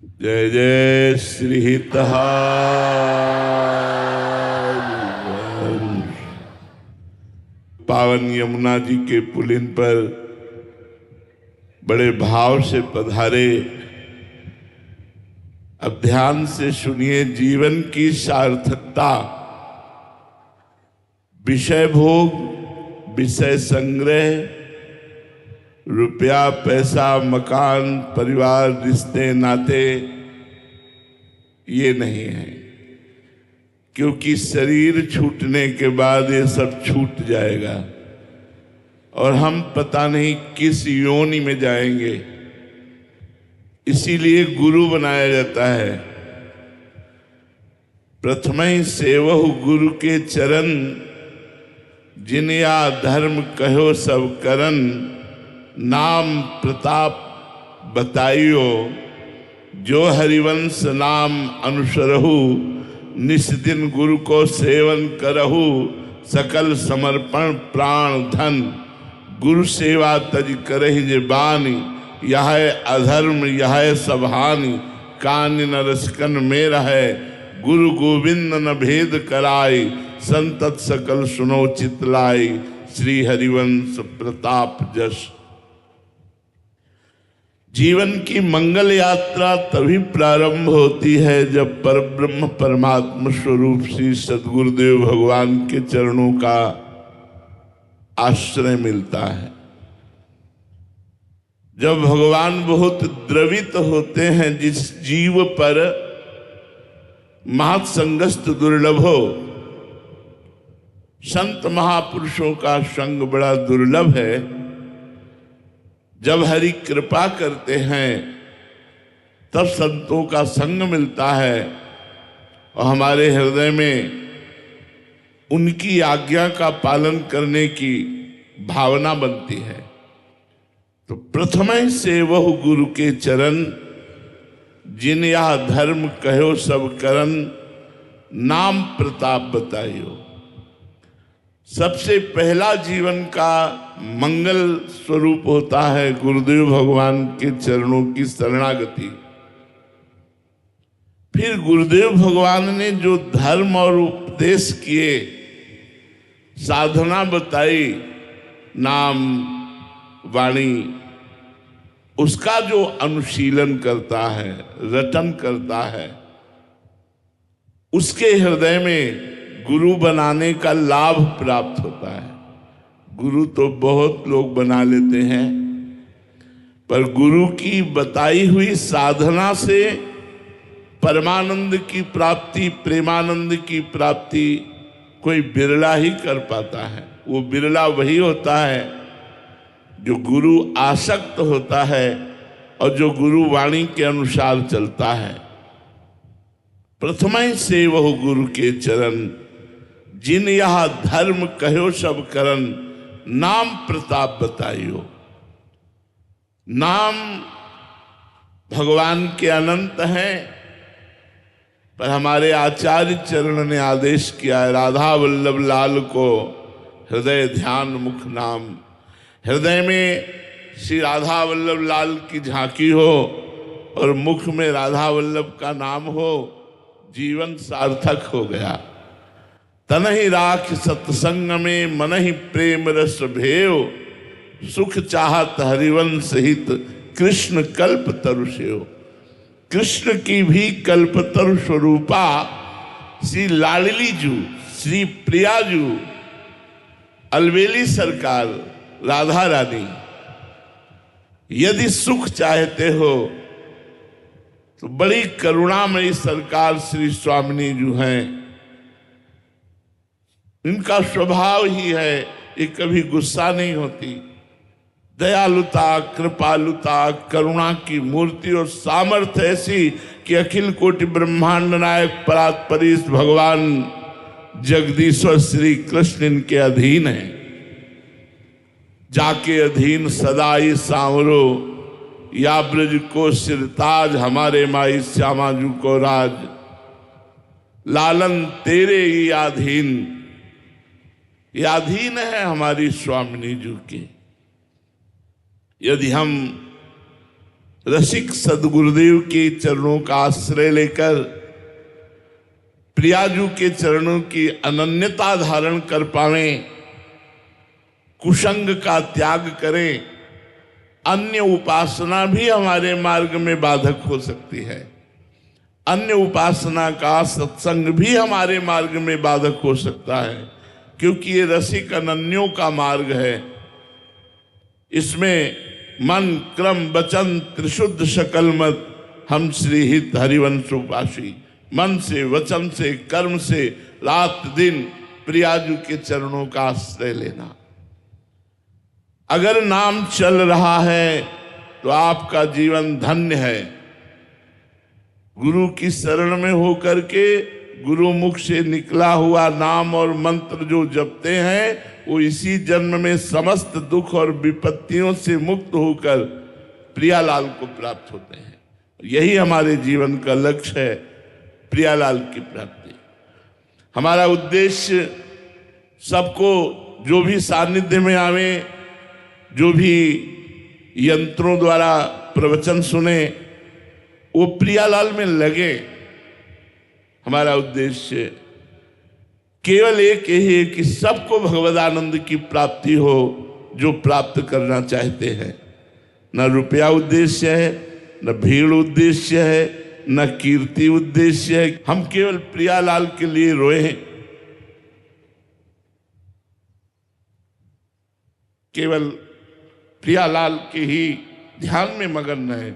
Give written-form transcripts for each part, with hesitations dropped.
जय जय श्री पावन यमुना जी के पुलिन पर बड़े भाव से पधारे। अब ध्यान से सुनिए जीवन की सार्थकता। विषय भोग, विषय संग्रह, रुपया पैसा, मकान, परिवार, रिश्ते नाते, ये नहीं है, क्योंकि शरीर छूटने के बाद ये सब छूट जाएगा और हम पता नहीं किस योनि में जाएंगे। इसीलिए गुरु बनाया जाता है। प्रथमहि सेवहु गुरु के चरण, जिन या धर्म कहो सब करन, नाम प्रताप बताइयो, जो हरिवंश नाम अनुसरहु, निस दिन गुरु को सेवन करहु, सकल समर्पण प्राण धन, गुरु सेवा तज करहि जे बानी, यह अधर्म यह सब हानि, कान न रसकन में रहे, गुरु गोविंद न भेद कराई, संतत सकल सुनो चितलाई, श्री हरिवंश प्रताप जस। जीवन की मंगल यात्रा तभी प्रारंभ होती है जब परब्रह्म परमात्मा स्वरूप श्री सद्गुरुदेव भगवान के चरणों का आश्रय मिलता है। जब भगवान बहुत द्रवित होते हैं, जिस जीव पर महत्संगस्त दुर्लभ हो, संत महापुरुषों का संग बड़ा दुर्लभ है। जब हरि कृपा करते हैं तब संतों का संग मिलता है और हमारे हृदय में उनकी आज्ञा का पालन करने की भावना बनती है। तो प्रथम से वह गुरु के चरण, जिन या धर्म कहो सब करन, नाम प्रताप बताइयो। सबसे पहला जीवन का मंगल स्वरूप होता है गुरुदेव भगवान के चरणों की शरणागति। फिर गुरुदेव भगवान ने जो धर्म और उपदेश किए, साधना बताई, नाम वाणी, उसका जो अनुशीलन करता है, रटन करता है, उसके हृदय में गुरु बनाने का लाभ प्राप्त होता है। गुरु तो बहुत लोग बना लेते हैं, पर गुरु की बताई हुई साधना से परमानंद की प्राप्ति, प्रेमानंद की प्राप्ति कोई बिरला ही कर पाता है। वो बिरला वही होता है जो गुरु आसक्त होता है और जो गुरु वाणी के अनुसार चलता है। प्रथम से वह गुरु के चरण, जिन यह धर्म कहो सब करन, नाम प्रताप बताइयो। नाम भगवान के अनंत हैं, पर हमारे आचार्य चरण ने आदेश किया है, राधा वल्लभ लाल को हृदय ध्यान मुख नाम। हृदय में श्री राधा वल्लभ लाल की झांकी हो और मुख में राधा वल्लभ का नाम हो, जीवन सार्थक हो गया। तनहि राख सत्संग में, मनहि प्रेम रस भेव, सुख चाहत हरिवंश हित, कृष्ण कल्प तरु सेव। कृष्ण की भी कल्पतरु स्वरूपा श्री लाडली जू, श्री प्रिया जू, अलवेली सरकार राधा रानी, यदि सुख चाहते हो तो बड़ी करुणामयी सरकार श्री स्वामिनी जू हैं। इनका स्वभाव ही है, ये कभी गुस्सा नहीं होती। दयालुता, कृपालुता, करुणा की मूर्ति और सामर्थ्य ऐसी कि अखिल कोटि ब्रह्मांड नायक परात्परीश भगवान जगदीश्वर श्री कृष्ण इनके अधीन है। जाके अधीन सदाई सांवरो, या ब्रज को सिरताज, हमारे माई श्यामाजू को राज, लालन तेरे ही अधीन। ये अधीन है हमारी स्वामिनी जू के। यदि हम रसिक सदगुरुदेव के चरणों का आश्रय लेकर प्रियाजू के चरणों की अनन्यता धारण कर पावें, कुसंग का त्याग करें। अन्य उपासना भी हमारे मार्ग में बाधक हो सकती है, अन्य उपासना का सत्संग भी हमारे मार्ग में बाधक हो सकता है, क्योंकि ये रसिक अनन्यों का मार्ग है। इसमें मन क्रम वचन त्रिशुद्ध सकल मत हम श्री हित हरिवंश उपासी, मन से वचन से कर्म से रात दिन प्रियाजू के चरणों का आश्रय लेना। अगर नाम चल रहा है तो आपका जीवन धन्य है। गुरु की शरण में होकर के गुरु मुख से निकला हुआ नाम और मंत्र जो जपते हैं वो इसी जन्म में समस्त दुख और विपत्तियों से मुक्त होकर प्रियालाल को प्राप्त होते हैं। यही हमारे जीवन का लक्ष्य है, प्रियालाल की प्राप्ति। हमारा उद्देश्य सबको जो भी सानिध्य में आवे, जो भी यंत्रों द्वारा प्रवचन सुने, वो प्रियालाल में लगे। हमारा उद्देश्य केवल एक ही है कि सबको भगवदानंद की प्राप्ति हो, जो प्राप्त करना चाहते हैं। न रुपया उद्देश्य है, न भीड़ उद्देश्य है, न कीर्ति उद्देश्य है। हम केवल प्रियालाल के लिए रोए हैं, केवल प्रियालाल के ही ध्यान में मगन रहे।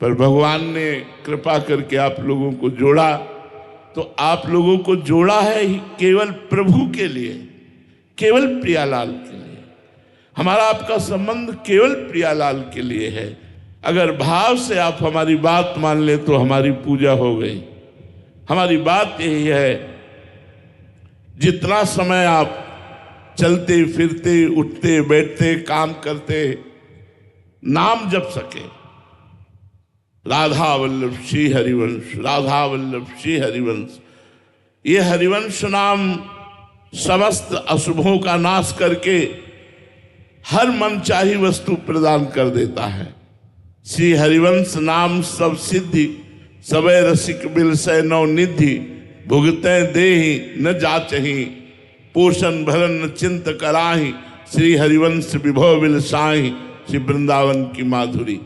पर भगवान ने कृपा करके आप लोगों को जोड़ा, तो आप लोगों को जोड़ा है केवल प्रभु के लिए, केवल प्रियालाल के लिए। हमारा आपका संबंध केवल प्रियालाल के लिए है। अगर भाव से आप हमारी बात मान ले तो हमारी पूजा हो गई। हमारी बात यही है, जितना समय आप चलते फिरते उठते बैठते काम करते नाम जप सके, राधा वल्लभ श्री हरिवंश, राधा वल्लभ श्री हरिवंश। ये हरिवंश नाम समस्त अशुभों का नाश करके हर मनचाही वस्तु प्रदान कर देता है। श्री हरिवंश नाम सब सिद्धि, सबे रसिक बिलसै नौ निधि, भुगते देहि न जाचहि, पोषण भरन चिंत कराहि, श्री हरिवंश विभव बिलसाहि, श्री वृंदावन की माधुरी।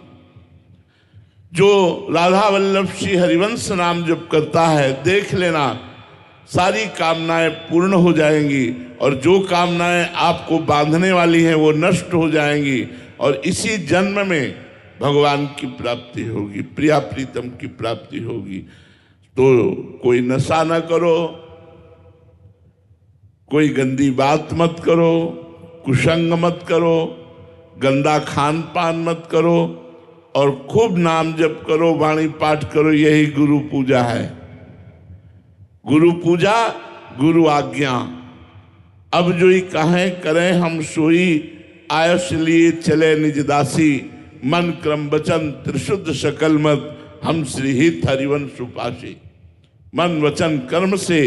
जो राधा वल्लभ श्री हरिवंश नाम जप करता है, देख लेना सारी कामनाएं पूर्ण हो जाएंगी, और जो कामनाएं आपको बांधने वाली हैं वो नष्ट हो जाएंगी, और इसी जन्म में भगवान की प्राप्ति होगी, प्रिया प्रीतम की प्राप्ति होगी। तो कोई नशा न करो, कोई गंदी बात मत करो, कुसंग मत करो, गंदा खान पान मत करो, और खूब नाम जप करो, वाणी पाठ करो। यही गुरु पूजा है। गुरु पूजा, गुरु आज्ञा। अब जो ही कहें करें हम सोई, आयुष लिए चले निज दासी, मन क्रम वचन त्रिशुद्ध सकल मत हम श्री हित हरिवंश उपासी। मन वचन कर्म से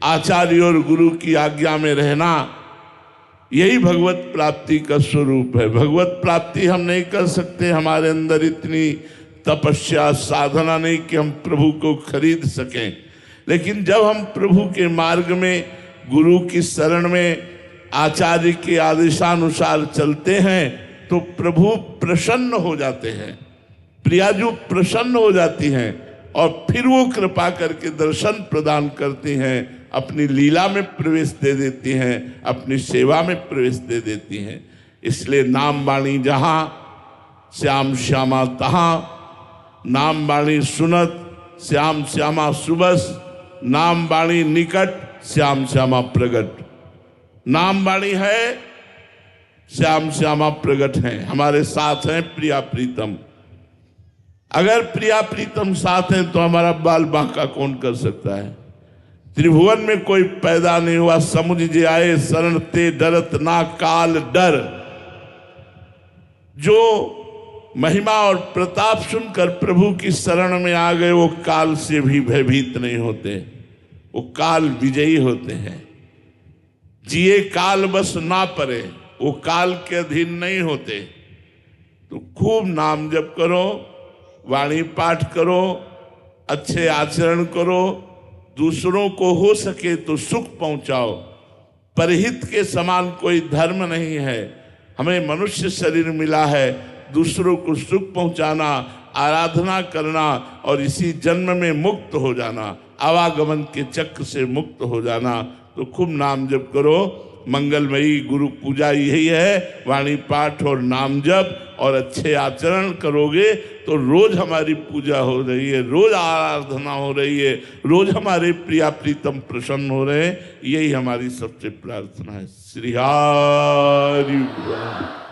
आचार्य और गुरु की आज्ञा में रहना, यही भगवत प्राप्ति का स्वरूप है। भगवत प्राप्ति हम नहीं कर सकते, हमारे अंदर इतनी तपस्या साधना नहीं कि हम प्रभु को खरीद सकें। लेकिन जब हम प्रभु के मार्ग में, गुरु की शरण में, आचार्य के आदेशानुसार चलते हैं तो प्रभु प्रसन्न हो जाते हैं, प्रियाजू प्रसन्न हो जाती हैं, और फिर वो कृपा करके दर्शन प्रदान करती हैं, अपनी लीला में प्रवेश दे देती हैं, अपनी सेवा में प्रवेश दे देती हैं। इसलिए नाम वाणी जहाँ, श्याम श्यामा तहाँ, नाम वाणी सुनत, श्याम श्यामा सुबस, नाम वाणी निकट, श्याम श्यामा प्रगट। नाम वाणी है, श्याम श्यामा प्रगट हैं, हमारे साथ हैं प्रिया प्रीतम। अगर प्रिया प्रीतम साथ हैं तो हमारा बाल बांका कौन कर सकता है। त्रिभुवन में कोई पैदा नहीं हुआ, समुझ जे आए शरण ते डरत ना काल डर। जो महिमा और प्रताप सुनकर प्रभु की शरण में आ गए, वो काल से भी भयभीत नहीं होते, वो काल विजयी होते हैं। जिए काल बस ना परे, वो काल के अधीन नहीं होते। तो खूब नाम जप करो, वाणी पाठ करो, अच्छे आचरण करो, दूसरों को हो सके तो सुख पहुंचाओ। परहित के समान कोई धर्म नहीं है। हमें मनुष्य शरीर मिला है, दूसरों को सुख पहुंचाना, आराधना करना और इसी जन्म में मुक्त हो जाना, आवागमन के चक्र से मुक्त हो जाना। तो खूब नाम जप करो। मंगलमयी गुरु पूजा यही है, वाणी पाठ और नाम जप और अच्छे आचरण करोगे तो रोज हमारी पूजा हो रही है, रोज आराधना हो रही है, रोज हमारे प्रिया प्रीतम प्रसन्न हो रहे हैं। यही हमारी सबसे प्रार्थना है। श्री हरि बोल।